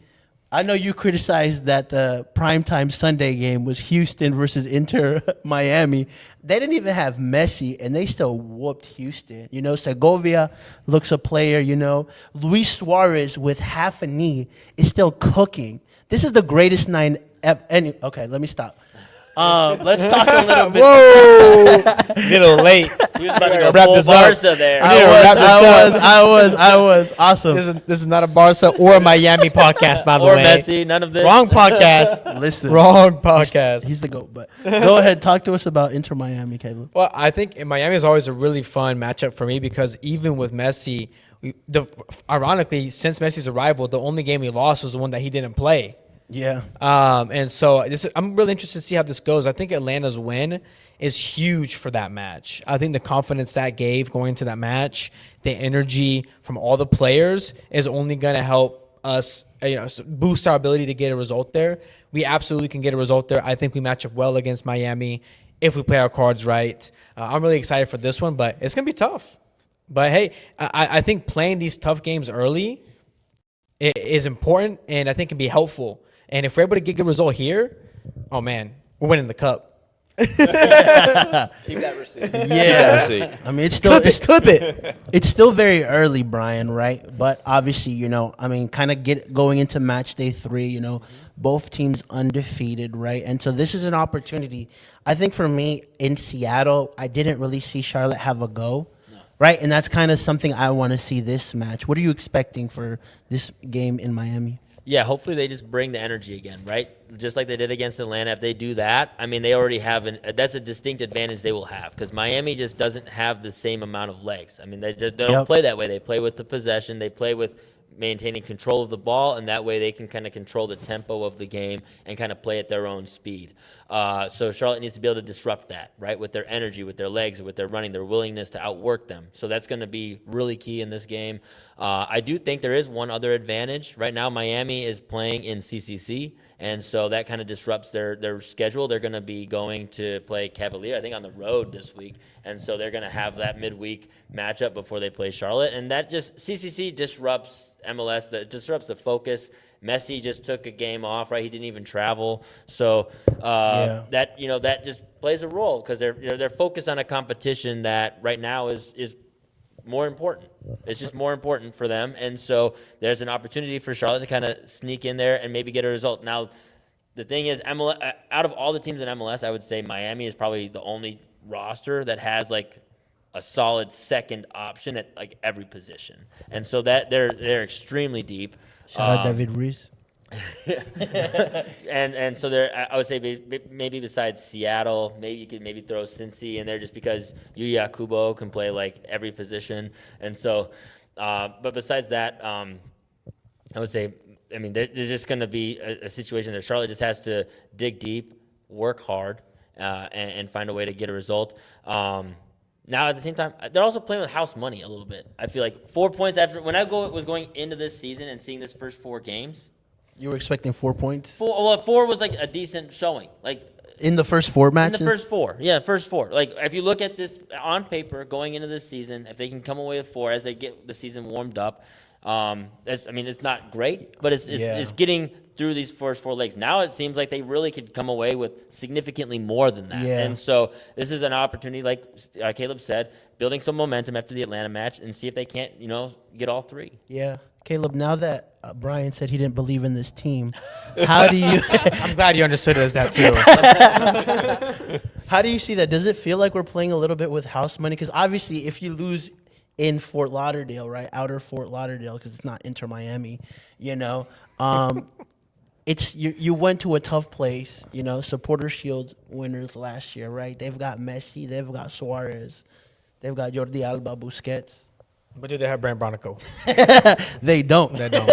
I know you criticized that the primetime Sunday game was Houston versus Inter Miami. They didn't even have Messi, and they still whooped Houston. Segovia looks a player, Luis Suarez with half a knee is still cooking. This is the greatest 9 ever. Okay, let me stop. Let's talk a little bit. Whoa. A little late. He was about to go Wrap full this up. Barca there. I was awesome. This is not a Barca or a Miami podcast, by the Or way. Messi, none of this. Wrong podcast. Listen, Wrong podcast. he's the GOAT. But go ahead, talk to us about Inter Miami, Caleb. Well, I think Miami is always a really fun matchup for me because even with Messi, ironically, since Messi's arrival, the only game he lost was the one that he didn't play. Yeah. And so I'm really interested to see how this goes. I think Atlanta's win is huge for that match. I think the confidence that gave going into that match, the energy from all the players is only going to help us boost our ability to get a result there. We absolutely can get a result there. I think we match up well against Miami if we play our cards right. I'm really excited for this one, but it's going to be tough. But, hey, I think playing these tough games early is important and I think can be helpful. And if we're able to get a good result here, oh, man, we're winning the cup. Keep that receipt. Yeah. I mean, Clip it. it's still very early, Brian, right? But obviously, kind of going into match day 3, both teams undefeated, right? And so this is an opportunity. I think for me in Seattle, I didn't really see Charlotte have a go, right? And that's kind of something I want to see this match. What are you expecting for this game in Miami? Yeah, hopefully they just bring the energy again, right? Just like they did against Atlanta. If they do that, I mean, they already have that's a distinct advantage they will have because Miami just doesn't have the same amount of legs. I mean, they don't play that way. They play with the possession. They play with maintaining control of the ball, and that way they can kind of control the tempo of the game and kind of play at their own speed. So Charlotte needs to be able to disrupt that, right, with their energy, with their legs, with their running, their willingness to outwork them. So that's going to be really key in this game. I do think there is one other advantage. Right now, Miami is playing in CCC, and so that kind of disrupts their schedule. They're going to be going to play Cavalier, I think, on the road this week, and so they're going to have that midweek matchup before they play Charlotte, and that just CCC disrupts MLS, that disrupts the focus. Messi just took a game off, right? He didn't even travel, so that just plays a role because they're focused on a competition that right now is more important. It's just more important for them, and so there's an opportunity for Charlotte to kind of sneak in there and maybe get a result. Now, the thing is, MLS, out of all the teams in MLS, I would say Miami is probably the only roster that has like a solid second option at like every position, and so that they're extremely deep. Shout out David Ruiz. and so there, I would say maybe besides Seattle, maybe you could maybe throw Cincy in there just because Yuya Kubo can play like every position, and so. But besides that, I would say, I mean, there's just going to be a situation that Charlotte just has to dig deep, work hard, and find a way to get a result. Now, at the same time, they're also playing with house money a little bit. I feel like 4 points after when I was going into this season and seeing this first 4 games. You were expecting 4 points? 4 was like a decent showing. Like in the first 4 matches? In the first 4. Yeah, first 4. Like if you look at this on paper going into this season, if they can come away with 4 as they get the season warmed up, it's not great, but it's getting through these first 4 legs. Now it seems like they really could come away with significantly more than that. Yeah. And so this is an opportunity, like Caleb said, building some momentum after the Atlanta match and see if they can't, get all 3. Yeah. Caleb, now that Brian said he didn't believe in this team, how do you... I'm glad you understood it as that too. How do you see that? Does it feel like we're playing a little bit with house money? Because obviously if you lose in Fort Lauderdale, right, outer Fort Lauderdale, because it's not Inter Miami, it's you went to a tough place, Supporter Shield winners last year, right? They've got Messi, they've got Suarez, they've got Jordi Alba, Busquets. But do they have Brand Bronico? They don't. They don't.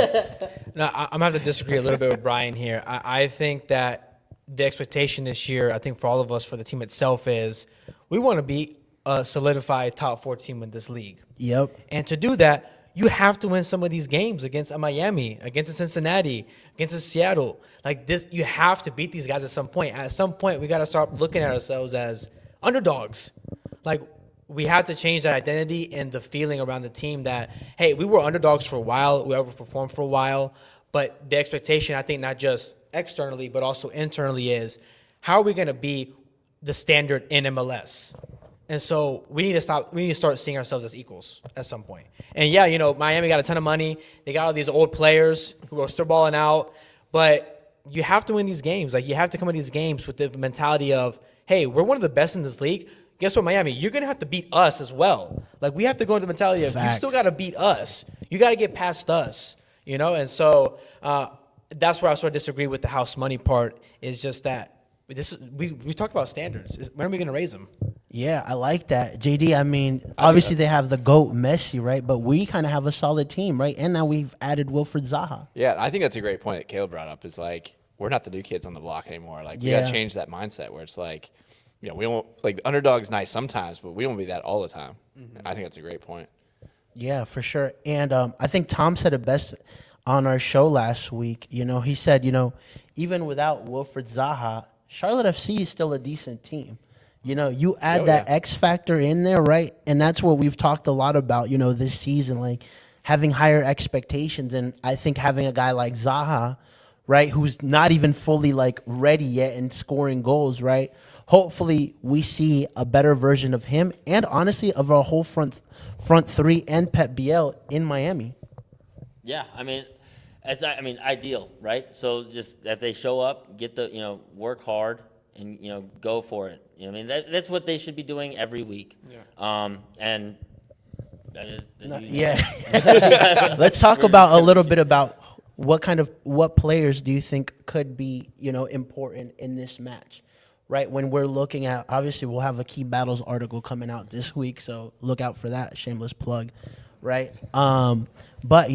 No, I'm going to have to disagree a little bit with Brian here. I think that the expectation this year, I think for all of us, for the team itself, is we want to be a solidified top 4 team in this league. Yep. And to do that, you have to win some of these games against a Miami, against a Cincinnati, against a Seattle. Like this, you have to beat these guys at some point. At some point, we got to start looking at ourselves as underdogs. Like, we have to change that identity and the feeling around the team that, hey, we were underdogs for a while, we overperformed for a while, but the expectation, I think, not just externally, but also internally is, how are we going to be the standard in MLS? And so we need to start seeing ourselves as equals at some point. And yeah, Miami got a ton of money. They got all these old players who are still balling out, but you have to win these games. Like, you have to come into these games with the mentality of, hey, we're one of the best in this league. Guess what, Miami? You're going to have to beat us as well. Like, we have to go into the mentality of, you still got to beat us. You got to get past us, And so that's where I sort of disagree with the house money part, is just that we talked about standards. When are we going to raise them? Yeah, I like that. JD, I mean, obviously they have the GOAT Messi, right? But we kind of have a solid team, right? And now we've added Wilfred Zaha. Yeah, I think that's a great point that Caleb brought up, is like, we're not the new kids on the block anymore. Like, we got to change that mindset where it's like, we don't, like, the underdog's nice sometimes, but we don't be that all the time. Mm-hmm. I think that's a great point. Yeah, for sure. And I think Tom said it best on our show last week. He said, even without Wilfred Zaha, Charlotte FC is still a decent team. You add that X factor in there, right? And that's what we've talked a lot about, this season, like having higher expectations. And I think having a guy like Zaha, right, who's not even fully like ready yet and scoring goals, right? hopefully we see a better version of him and honestly of our whole front three and Pep Biel in Miami. Yeah, I mean, ideal, right? So just if they show up, get the work hard and go for it. I mean that's what they should be doing every week. Yeah. And yeah. Let's talk about a little bit about what players do you think could be important in this match, right? When we're looking at, obviously we'll have a key battles article coming out this week, so look out for that. Shameless plug, right? But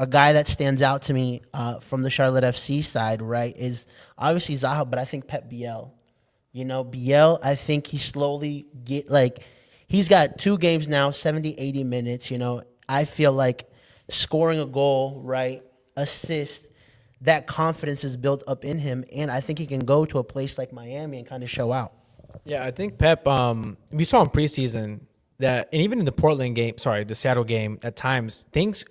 a guy that stands out to me from the Charlotte FC side, right, is obviously Zaha, but I think Pep Biel. Biel, I think he slowly he's got 2 games now, 70, 80 minutes. I feel like scoring a goal, right, assist, that confidence is built up in him, and I think he can go to a place like Miami and kind of show out. Yeah, I think Pep, we saw in preseason that, and even in the Seattle game, at times, things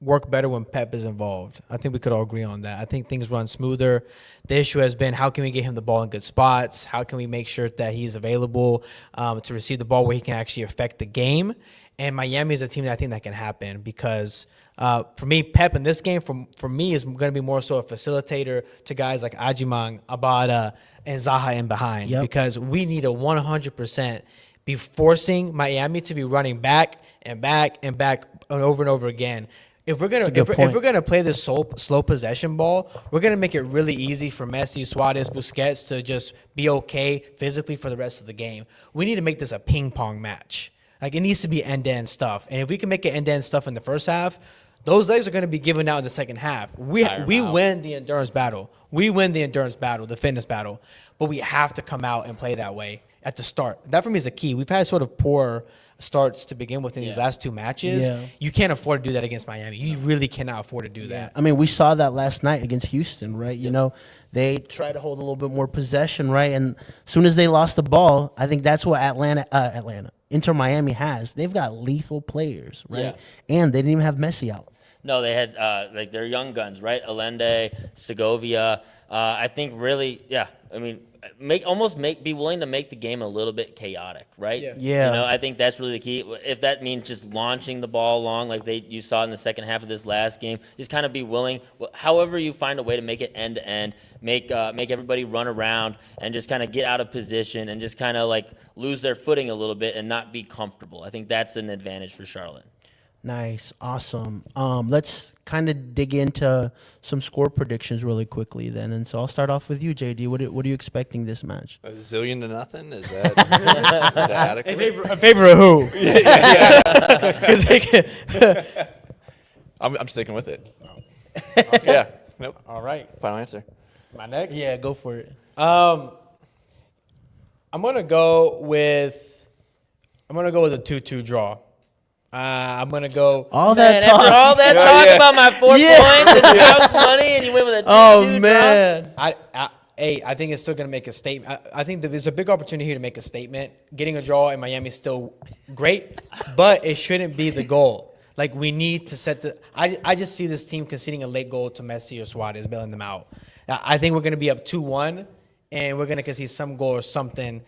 work better when Pep is involved. I think we could all agree on that. I think things run smoother. The issue has been, how can we get him the ball in good spots? How can we make sure that he's available to receive the ball where he can actually affect the game? And Miami is a team that I think that can happen because for me, Pep in this game, for me, is going to be more so a facilitator to guys like Ajimang, Abada, and Zaha in behind because we need to 100% be forcing Miami to be running back and back and back and over again. If we're gonna play this slow possession ball, we're gonna make it really easy for Messi, Suarez, Busquets to just be okay physically for the rest of the game. We need to make this a ping pong match. Like, it needs to be end-to-end stuff. And if we can make it end-to-end stuff in the first half, those legs are going to be given out in the second half. We win the endurance battle. We win the endurance battle, the fitness battle. But we have to come out and play that way at the start. That, for me, is the key. We've had sort of poor starts to begin with in these last 2 matches. Yeah. You can't afford to do that against Miami. You really cannot afford to do that. I mean, we saw that last night against Houston, right? They tried to hold a little bit more possession, right? And as soon as they lost the ball, I think that's what Inter Miami has. They've got lethal players, right? Yeah. And they didn't even have Messi out. No, they had their young guns, right? Allende, Segovia. I think really, I mean, be willing to make the game a little bit chaotic, right? Yeah. I think that's really the key. If that means just launching the ball long, like you saw in the second half of this last game, just kind of be willing. However, you find a way to make it end to end, make everybody run around and just kind of get out of position and just kind of like lose their footing a little bit and not be comfortable. I think that's an advantage for Charlotte. Nice. Awesome. Let's kind of dig into some score predictions really quickly then. And so I'll start off with you, JD. What are you expecting this match? 1-0 Is that, is that adequate? A favor of who? I'm sticking with it. Okay. Yeah. Nope. All right. Final answer. My next? Yeah, go for it. I'm gonna go with a 2-2 draw. I'm gonna go. After all that talk about my 4 points and house money, and you went with a 2-2 Oh man! I think it's still gonna make a statement. I think that there's a big opportunity here to make a statement. Getting a draw in Miami is still great, but it shouldn't be the goal. Like, we need to set the. I just see this team conceding a late goal to Messi or Suarez, bailing them out. I think we're gonna be up 2-1, and we're gonna concede some goal or something.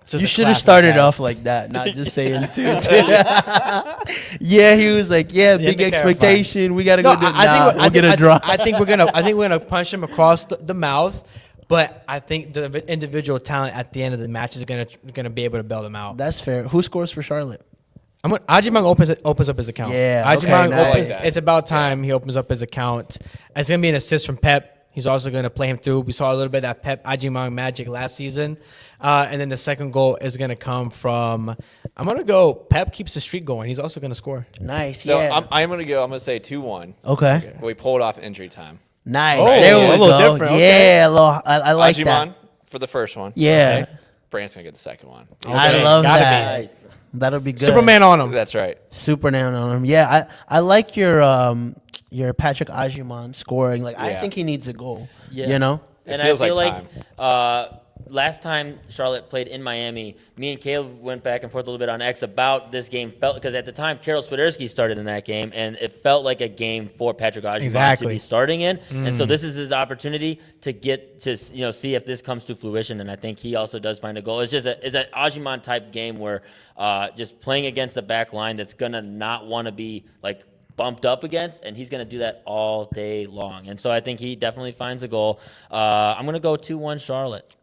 You should have started off like that, not just saying 2-2. Yeah, he was like, big expectation. We got to go do it now. We'll get a draw. I think we're gonna punch him across the mouth, but I think the individual talent at the end of the match is gonna be able to bail them out. That's fair. Who scores for Charlotte? Ajimang opens up his account. Yeah, Ajimang nice. It's about time he opens up his account. It's gonna be an assist from Pep. He's also going to play him through. We saw a little bit of that Pep Ajimang magic last season. And then the second goal is going to come from, I'm going to go, Pep keeps the streak going. He's also going to score. Nice. So I'm going to say 2-1. Okay. We pulled off injury time. Nice. Oh, there we a little go. different. Yeah, okay. I like Ajimang that. for the first one. Yeah. Okay. Brandt's going to get the second one. Okay. I love Gotta that. be. Nice. That'll be good. Superman on him. That's right. Superman on him. Yeah, I like your Patrick Ajimang scoring. Like, I think he needs a goal. Yeah. You know? And It feels I feel like last time Charlotte played in Miami, me and Caleb went back and forth a little bit on X about this game because at the time Karol Swiderski started in that game, and it felt like a game for Patrick Agyemang to be starting in. And so this is his opportunity to get to see if this comes to fruition. And I think he also does find a goal. It's just it's an Agyemang type game where just playing against a back line that's gonna not want to be like bumped up against, and he's going to do that all day long. And so I think he definitely finds a goal. I'm going to go 2-1 Charlotte.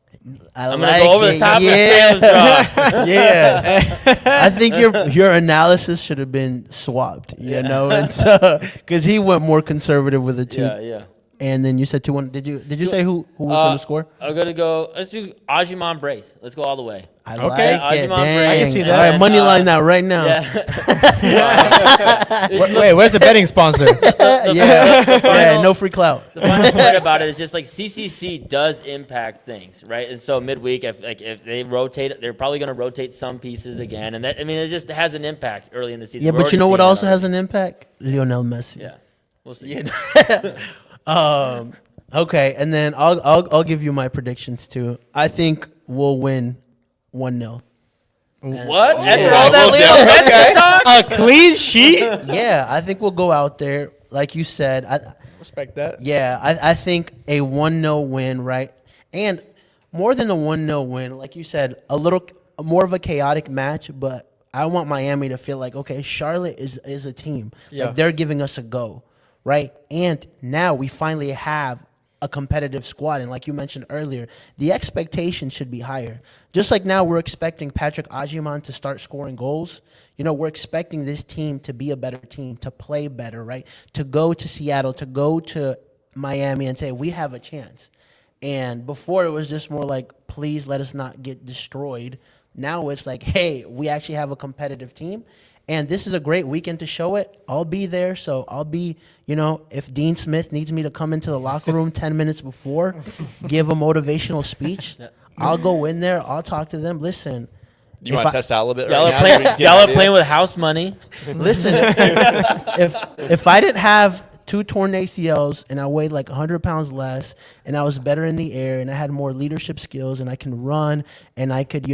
I'm going to go over the top of Caleb's draw. Yeah. I think your analysis should have been swapped, and so because he went more conservative with the 2. Yeah. And then you said 2-1. Did you say who was on the score? I'm going to go, let's do Agyemang brace. Let's go all the way. I Okay. like it. Agyemang Dang. brace. I can see that. All right, money line that right now. Yeah. Wait, where's the betting sponsor? No free clout. The funny part about it is just like CCC does impact things, right? And so midweek, if they rotate, they're probably going to rotate some pieces again, and it just has an impact early in the season. Yeah, We're but you know already what seeing also that has an impact? Lionel Messi. Yeah, we'll see. Okay, and then I'll give you my predictions too. I think we'll win 1-0. What? After all that Lionel Messi talk? A clean sheet? Yeah, I think we'll go out there like you said. Respect that. Yeah, I think a 1-0 win, right? And more than a 1-0 win, like you said, a little more of a chaotic match, but I want Miami to feel like, okay, Charlotte is a team. Yeah. Like they're giving us a go, right? And now we finally have a competitive squad. And like you mentioned earlier, the expectation should be higher. Just like now we're expecting Patrick Agyemang to start scoring goals. We're expecting this team to be a better team, to play better, right? To go to Seattle, to go to Miami and say, we have a chance. And before it was just more like, please let us not get destroyed. Now it's like, hey, we actually have a competitive team. And this is a great weekend to show it. I'll be there. So I'll be, if Dean Smith needs me to come into the locker room 10 minutes before, give a motivational speech, I'll go in there. I'll talk to them. Listen. You want to test out a little bit Y'all right are now? playing, y'all are playing with house money. Listen, if I didn't have 2 torn ACLs and I weighed like 100 pounds less and I was better in the air and I had more leadership skills and I can run and I could,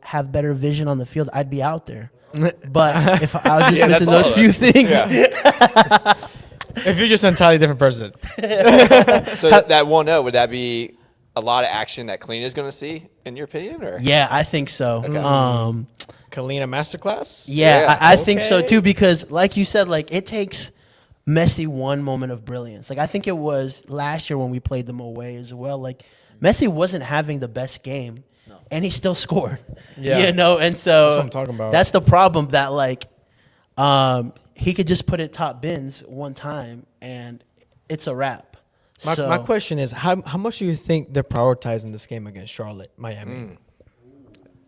have better vision on the field, I'd be out there. But if I was just missing those few things. Yeah. If you're just an entirely different person. So that 1-0, would that be a lot of action that Kalina is going to see, in your opinion? Or? Yeah, I think so. Okay. Kalina masterclass? Yeah, I think so Okay. too, because like you said, like it takes Messi one moment of brilliance. Like I think it was last year when we played them away as well. Like Messi wasn't having the best game, and he still scored. Yeah. And so That's what I'm talking about. That's the problem, that like he could just put it top bins one time and it's a wrap. My question is, how much do you think they're prioritizing this game against Charlotte, Miami?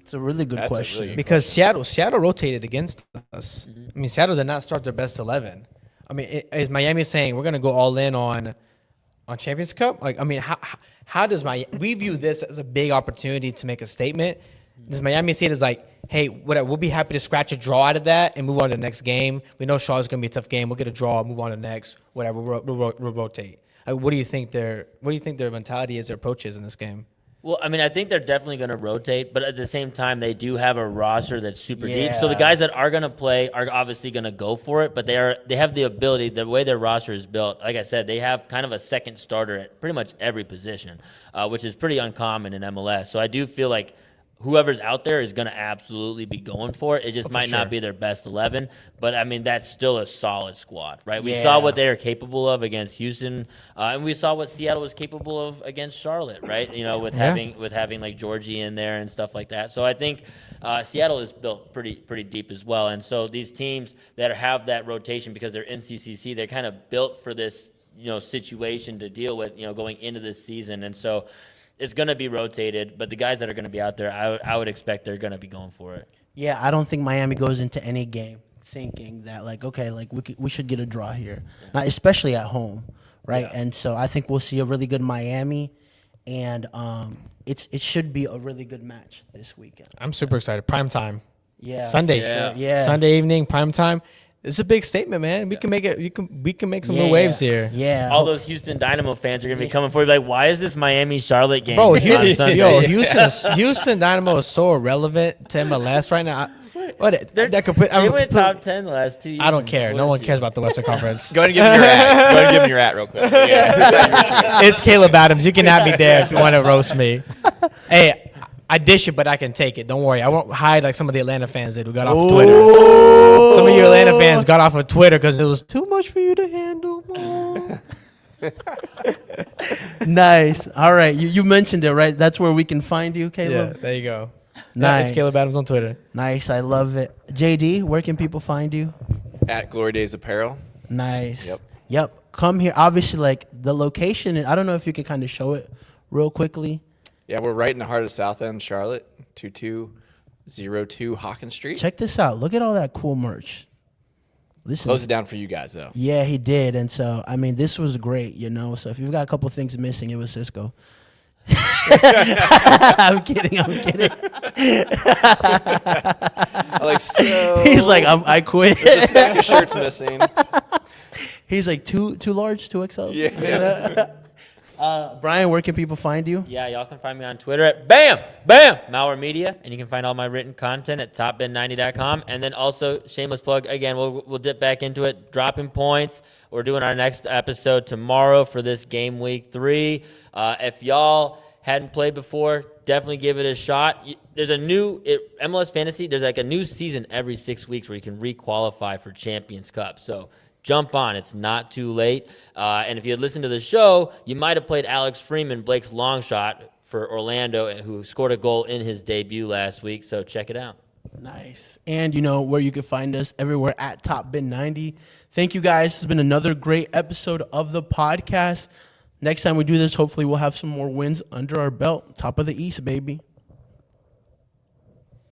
It's a really good That's a question. really good Because Seattle rotated against us. I mean, Seattle did not start their best 11. I mean, is Miami saying we're going to go all in on Champions Cup? Like, I mean, how does we view this as a big opportunity to make a statement? Does Miami see it as like, hey, we'll be happy to scratch a draw out of that and move on to the next game? We know Charlotte's going to be a tough game. We'll get a draw, move on to the next, whatever. We'll rotate. What do you think their mentality is, their approach is in this game? Well, I mean, I think they're definitely going to rotate, but at the same time, they do have a roster that's super deep. So the guys that are going to play are obviously going to go for it, but they have the ability. The way their roster is built, like I said, they have kind of a second starter at pretty much every position, which is pretty uncommon in MLS. So I do feel like whoever's out there is going to absolutely be going for it. It just might not be their best 11, but I mean, that's still a solid squad, right? We saw what they are capable of against Houston, and we saw what Seattle was capable of against Charlotte, right? With having like Georgie in there and stuff like that. So I think Seattle is built pretty deep as well. And so these teams that have that rotation because they're in CCC, they're kind of built for this, situation to deal with, going into this season. And so it's going to be rotated, but the guys that are going to be out there, I would expect they're going to be going for it. Yeah, I don't think Miami goes into any game thinking that, like, okay, like we should get a draw here, especially at home, right? Yeah. And so I think we'll see a really good Miami, and it should be a really good match this weekend. I'm super excited. Prime time. Yeah. Sunday. Yeah. Yeah. Sunday evening, prime time. It's a big statement, man. We can make it. We can make some new waves here. Yeah. All those Houston Dynamo fans are gonna be coming for you. Like, why is this Miami Charlotte game? Bro, on Sunday? Houston Dynamo is so irrelevant to MLS right now. They went top 10 the last 2 years. I don't care. No one cares about the Western Conference. Go ahead and give him your at. Go ahead and give him your at real quick. Yeah. It's Caleb Adams. You can have me there if you want to roast me. Hey, I dish it, but I can take it. Don't worry. I won't hide like some of the Atlanta fans did who got off of Twitter. Some of you Atlanta fans got off of Twitter because it was too much for you to handle. Nice. All right. You mentioned it, right? That's where we can find you, Yeah, Caleb? there you go. Nice. It's Caleb Adams on Twitter. Nice. I love it. JD, where can people find you? At Glory Days Apparel. Nice. Yep. Come here. Obviously, like the location, I don't know if you could kind of show it real quickly. Yeah, we're right in the heart of South End, Charlotte, 2202 Hawkins Street. Check this out. Look at all that cool merch. Close it down for you guys, though. Yeah, he did. And so, I mean, this was great, you know. So if you've got a couple things missing, it was Cisco. I'm kidding. Like, so He's like, I quit. there's a stack of shirts missing. He's like, too large, 2XLs. Yeah. Brian, where can people find you? Yeah, y'all can find me on Twitter at Malware Media, and you can find all my written content at topbin90.com. And then also, shameless plug, again, we'll dip back into it, dropping points. We're doing our next episode tomorrow for this game week 3. If y'all hadn't played before, definitely give it a shot. There's MLS Fantasy, there's like a new season every 6 weeks where you can re-qualify for Champions Cup. So jump on. It's not too late. And if you had listened to the show, you might have played Alex Freeman, Blake's long shot for Orlando, who scored a goal in his debut last week. So check it out. Nice. And you know where you can find us everywhere at TopBin90. Thank you guys. It's been another great episode of the podcast. Next time we do this, hopefully we'll have some more wins under our belt. Top of the East, baby.